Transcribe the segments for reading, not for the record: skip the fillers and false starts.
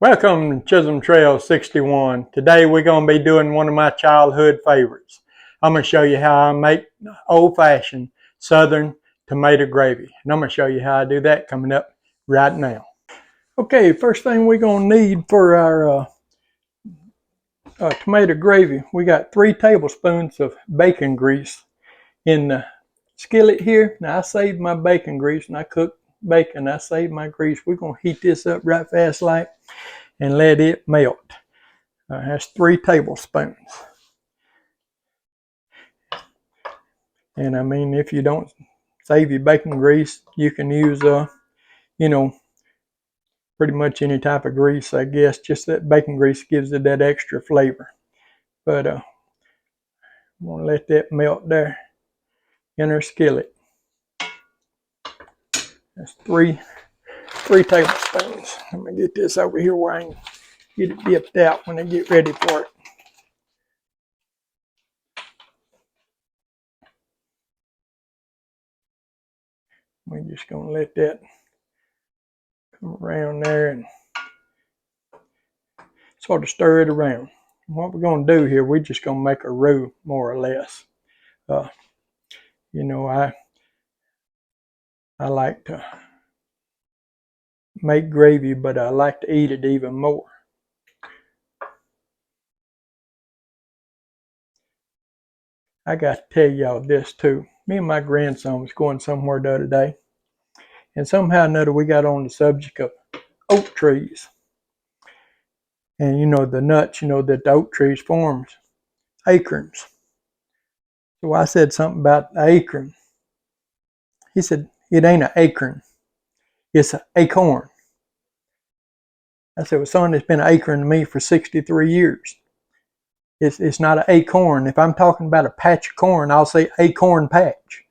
Welcome to Chisholm Trail 61. Today we're going to be doing one of my childhood favorites. I'm going to show you how I make old-fashioned Southern tomato gravy. And I'm going to show you how I do that coming up right now. Okay, first thing we're going to need for our tomato gravy, we got 3 tablespoons of bacon grease in the skillet here. Now I saved my bacon grease and I cooked bacon. I saved my grease. We're going to heat this up right fast like and let it melt. That's 3 tablespoons. And I mean, if you don't save your bacon grease, you can use, pretty much any type of grease, I guess. Just that bacon grease gives it that extra flavor. But I'm going to let that melt there in our skillet. That's 3 tablespoons. Let me get this over here where I can get it dipped out when I get ready for it. We're just going to let that come around there and sort of stir it around. What we're going to do here, we're just going to make a roux, more or less. I like to make gravy, but I like to eat it even more. I got to tell y'all this too. Me and my grandson was going somewhere the other day, and somehow or another we got on the subject of oak trees. And the nuts, that the oak trees forms, acorns. So I said something about the acorn. He said, it ain't an acorn, it's an acorn. I said, well, son, it's been an acorn to me for 63 years. It's not an acorn. If I'm talking about a patch of corn, I'll say acorn patch.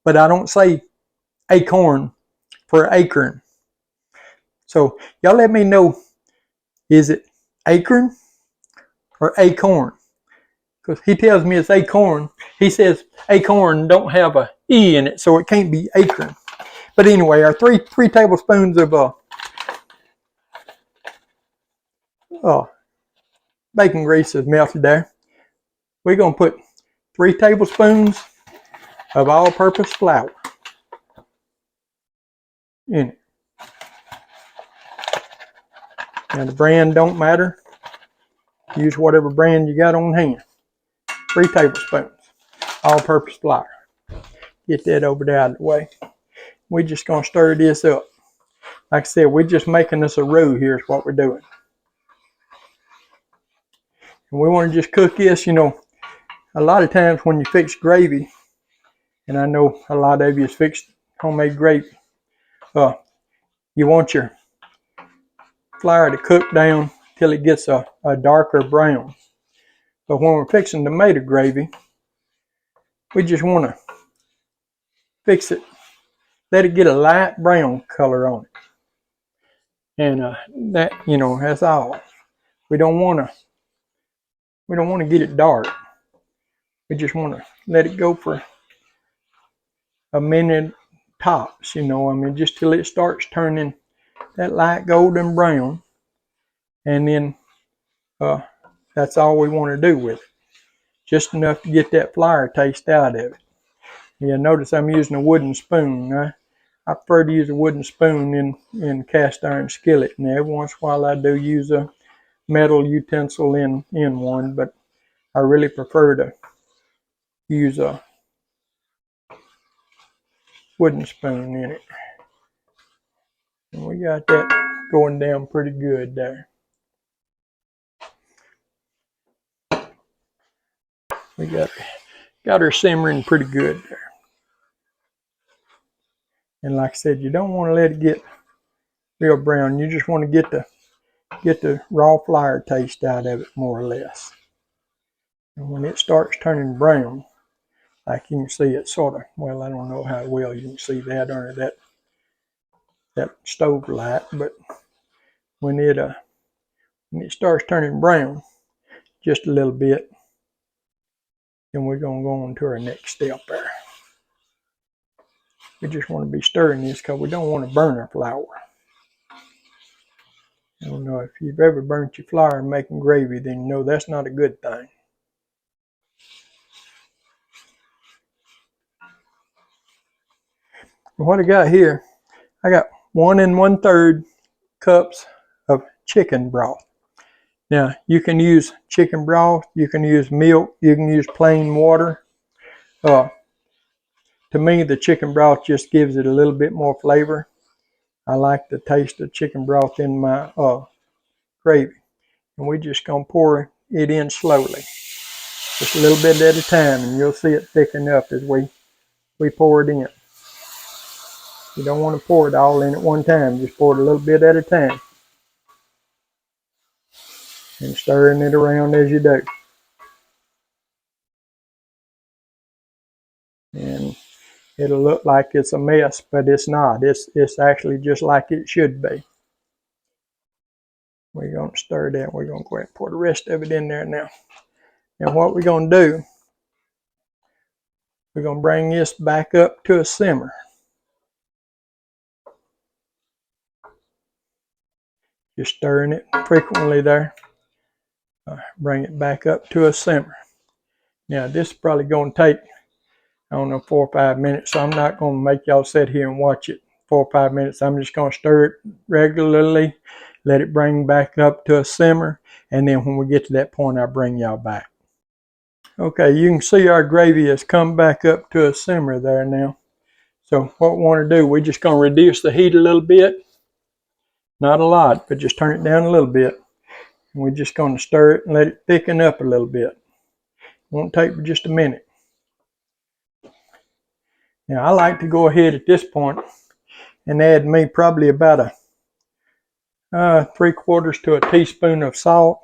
But I don't say acorn for acorn. So y'all let me know, is it acorn or acorn? Because he tells me it's acorn. He says acorn don't have a E in it, so it can't be acorn. But anyway, our three tablespoons of bacon grease is melted there. We're going to put 3 tablespoons of all-purpose flour in it. Now the brand don't matter. Use whatever brand you got on hand. 3 tablespoons all-purpose flour. Get that over there out of the way. We're just going to stir this up. Like I said, we're just making this a roux. Here's what we're doing. And we want to just cook this, a lot of times when you fix gravy, and I know a lot of you fix homemade gravy, you want your flour to cook down till it gets a darker brown. But when we're fixing tomato gravy, we just want to fix it, let it get a light brown color on it. And that, that's all. We don't want to get it dark. We just want to let it go for a minute tops, just till it starts turning that light golden brown. And then that's all we want to do with it. Just enough to get that flour taste out of it. Yeah, notice I'm using a wooden spoon. I prefer to use a wooden spoon in cast iron skillet. And every once in a while I do use a metal utensil in one, but I really prefer to use a wooden spoon in it. And we got that going down pretty good there. We got her simmering pretty good there. And like I said, you don't want to let it get real brown. You just want to get the raw flour taste out of it, more or less. And when it starts turning brown, like you can see it sort of, well, I don't know how well you can see that under that stove light, but when it starts turning brown just a little bit, then we're going to go on to our next step there. We just want to be stirring this because we don't want to burn our flour. I don't know if you've ever burnt your flour making gravy, then you know that's not a good thing. What I got here, I got 1 1/3 cups of chicken broth. Now, you can use chicken broth, you can use milk, you can use plain water. To me, the chicken broth just gives it a little bit more flavor. I like the taste of chicken broth in my gravy. And we're just going to pour it in slowly, just a little bit at a time, and you'll see it thicken up as we pour it in. You don't want to pour it all in at one time, just pour it a little bit at a time. And stirring it around as you do. And it'll look like it's a mess, but it's not. It's actually just like it should be. We're going to stir that. We're going to go ahead and pour the rest of it in there now. Now what we're going to do, we're going to bring this back up to a simmer. Just stirring it frequently there. Bring it back up to a simmer. Now this is probably going to take, I don't know, 4 or 5 minutes. So I'm not going to make y'all sit here and watch it 4 or 5 minutes. I'm just going to stir it regularly, let it bring back up to a simmer, and then when we get to that point, I'll bring y'all back. Okay, you can see our gravy has come back up to a simmer there now. So what we want to do, we're just going to reduce the heat a little bit. Not a lot, but just turn it down a little bit. And we're just going to stir it and let it thicken up a little bit. Won't take but just a minute. Now I like to go ahead at this point and add me probably about a 3/4 to a teaspoon of salt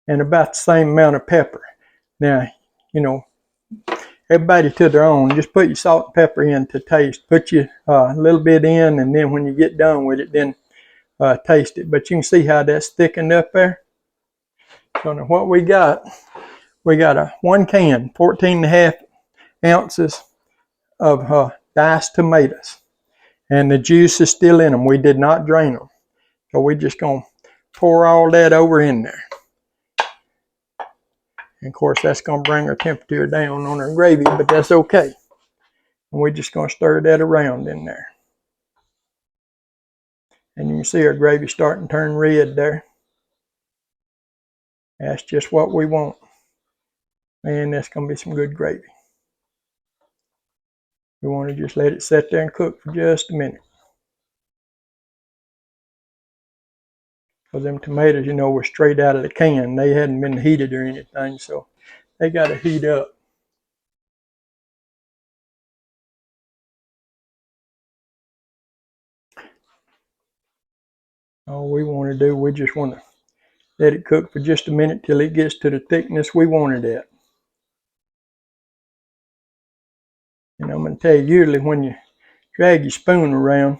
and about the same amount of pepper. Now, you know, everybody to their own. Just put your salt and pepper in to taste. Put your a little bit in, and then when you get done with it, then taste it. But you can see how that's thickened up there. So now what we got a 1 can, 14.5 ounces of diced tomatoes. And the juice is still in them. We did not drain them. So we're just going to pour all that over in there. And of course, that's going to bring our temperature down on our gravy, but that's okay. And we're just going to stir that around in there. And you can see our gravy starting to turn red there. That's just what we want. And that's going to be some good gravy. We want to just let it sit there and cook for just a minute. Because them tomatoes, you know, were straight out of the can. They hadn't been heated or anything, so they got to heat up. All we want to do, we just want to let it cook for just a minute till it gets to the thickness we want it at. And I'm going to tell you, usually when you drag your spoon around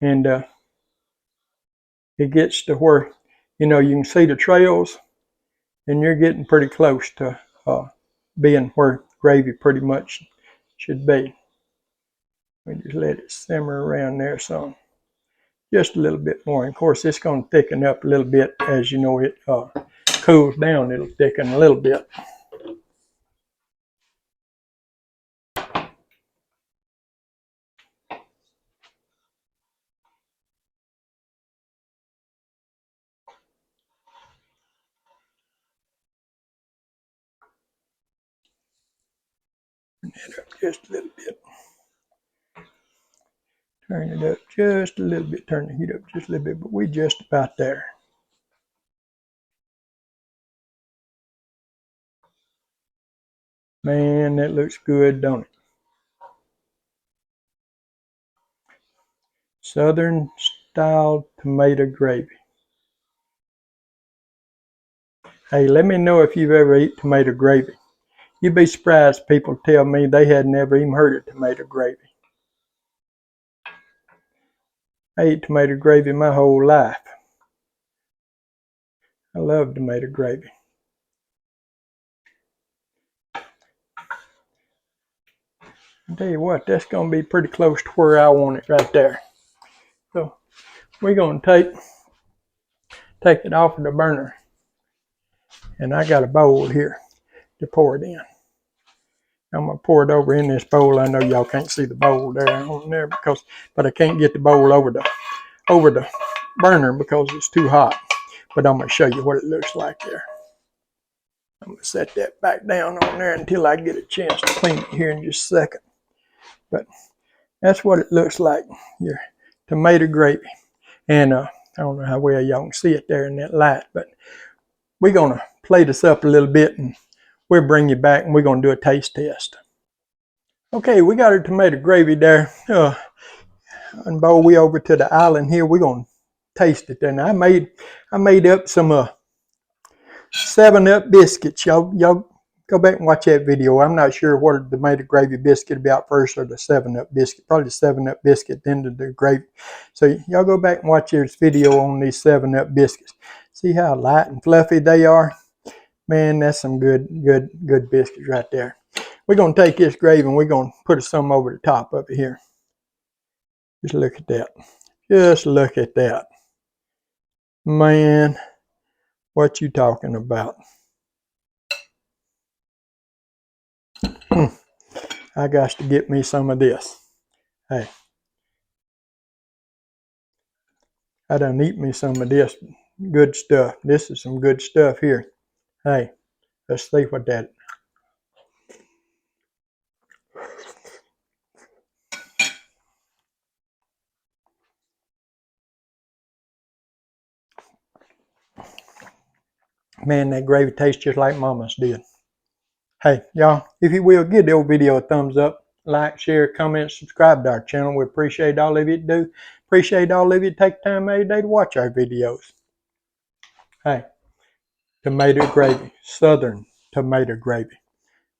and it gets to where, you know, you can see the trails, and you're getting pretty close to being where gravy pretty much should be. We just let it simmer around there some. Just a little bit more. And of course, it's going to thicken up a little bit as you know it cools down. It'll thicken a little bit. Turn it up just a little bit. Turn it up just a little bit. Turn the heat up just a little bit. But we're just about there. Man, that looks good, don't it? Southern style tomato gravy. Hey, let me know if you've ever eaten tomato gravy. You'd be surprised people tell me they had never even heard of tomato gravy. I ate tomato gravy my whole life. I love tomato gravy. I'll tell you what, that's going to be pretty close to where I want it right there. So we're going to take it off of the burner. And I got a bowl here to pour it in. I'm going to pour it over in this bowl. I know y'all can't see the bowl there on there but I can't get the bowl over the burner because it's too hot. But I'm going to show you what it looks like there. I'm going to set that back down on there until I get a chance to clean it here in just a second. But that's what it looks like, your tomato gravy. And I don't know how well y'all can see it there in that light, but we're going to plate this up a little bit and we'll bring you back and we're going to do a taste test. Okay, we got our tomato gravy there. And bowl, we over to the island here. We're going to taste it there. Now, I made up some 7-Up biscuits. Y'all go back and watch that video. I'm not sure what the tomato gravy biscuit about first or the 7-Up biscuit. Probably the 7-Up biscuit, then the gravy. So y'all go back and watch this video on these 7-Up biscuits. See how light and fluffy they are? Man, that's some good biscuits right there. We're going to take this gravy and we're going to put some over the top of it here. Just look at that. Just look at that. Man, what you talking about? I got to get me some of this. Hey, I done eat me some of this good stuff. This is some good stuff here. Hey, let's see what that. Man, that gravy tastes just like Mama's did. Hey, y'all, if you will, give the old video a thumbs up. Like, share, comment, subscribe to our channel. We appreciate all of you do. Appreciate all of you take time every day to watch our videos. Hey, tomato gravy, Southern tomato gravy.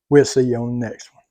We'll see you on the next one.